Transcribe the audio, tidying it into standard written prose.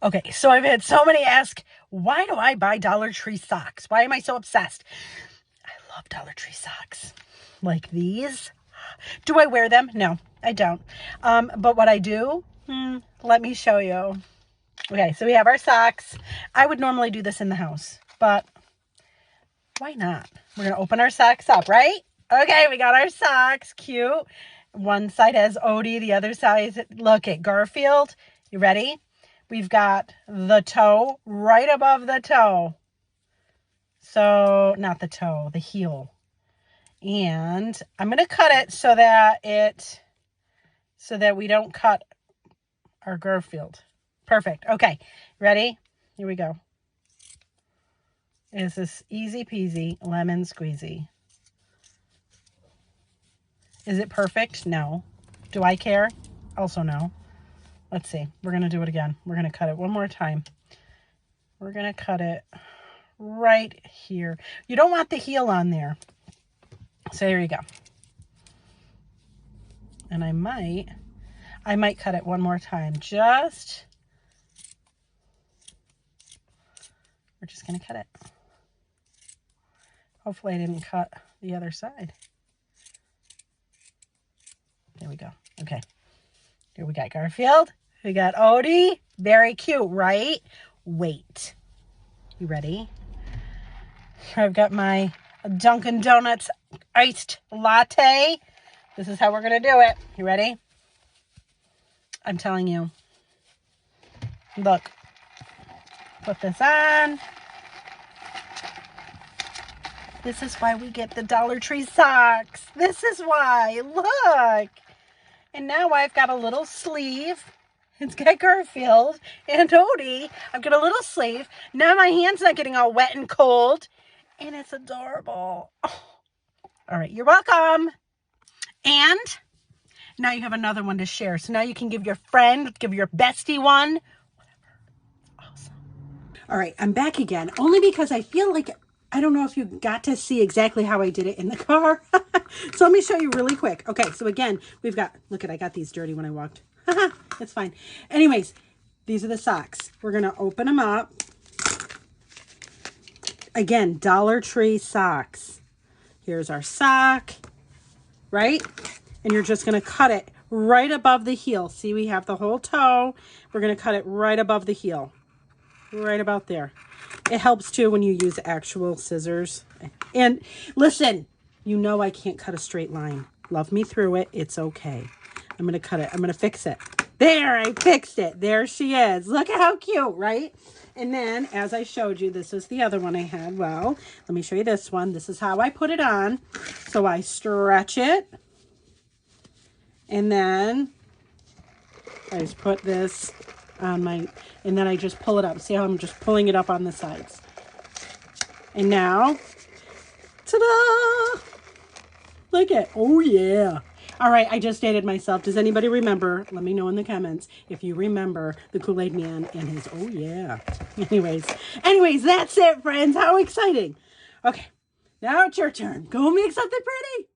Okay, so I've had so many ask, why do I buy Dollar Tree socks? Why am I so obsessed? I love Dollar Tree socks. Like these. Do I wear them? No, I don't. But what I do, let me show you. Okay, so we have our socks. I would normally do this in the house, but why not? We're going to open our socks up, right? Okay, we got our socks. Cute. One side has Odie, the other side, look at Garfield. You ready? We've got the toe right above the toe. So, not the toe, the heel. And I'm going to cut it so that we don't cut our Garfield. Perfect. Okay, ready? Here we go. Is this easy peasy lemon squeezy? Is it perfect? No. Do I care? Also no. Let's see. We're going to do it again. We're going to cut it one more time. We're going to cut it right here. You don't want the heel on there. So here you go. And I might cut it one more time. We're just going to cut it. Hopefully I didn't cut the other side. There we go. Okay. Here we got Garfield. We got Odie. Very cute, right? Wait. You ready? I've got my Dunkin' Donuts iced latte. This is how we're going to do it. You ready? I'm telling you. Look. Put this on. This is why we get the Dollar Tree socks. This is why. Look. And now I've got a little sleeve. It's got Garfield and Odie. I've got a little sleeve. Now my hand's not getting all wet and cold. And it's adorable. Oh. All right, you're welcome. And now you have another one to share. So now you can give your friend, give your bestie one. Whatever. Awesome. All right, I'm back again. Only because I feel like, I don't know if you got to see exactly how I did it in the car. So let me show you really quick. Okay, so again, we've got, look at, I got these dirty when I walked. It's fine. Anyways, these are the socks. We're going to open them up. Again, Dollar Tree socks. Here's our sock, right? And you're just going to cut it right above the heel. See, we have the whole toe. We're going to cut it right above the heel. Right about there. It helps too when you use actual scissors. And listen, you know I can't cut a straight line. Love me through it. It's okay. I'm going to cut it. I'm going to fix it. There, I fixed it. There she is. Look at how cute, right? And then, as I showed you, this is the other one I had. Well, let me show you this one. This is how I put it on. So I stretch it. And then I just put this on my, and then I just pull it up. See how I'm just pulling it up on the sides. And now, ta-da! Look at, oh yeah. All right, I just dated myself. Does anybody remember? Let me know in the comments if you remember the Kool-Aid Man and his, oh yeah. Anyways, that's it, friends. How exciting. Okay, now it's your turn. Go make something pretty.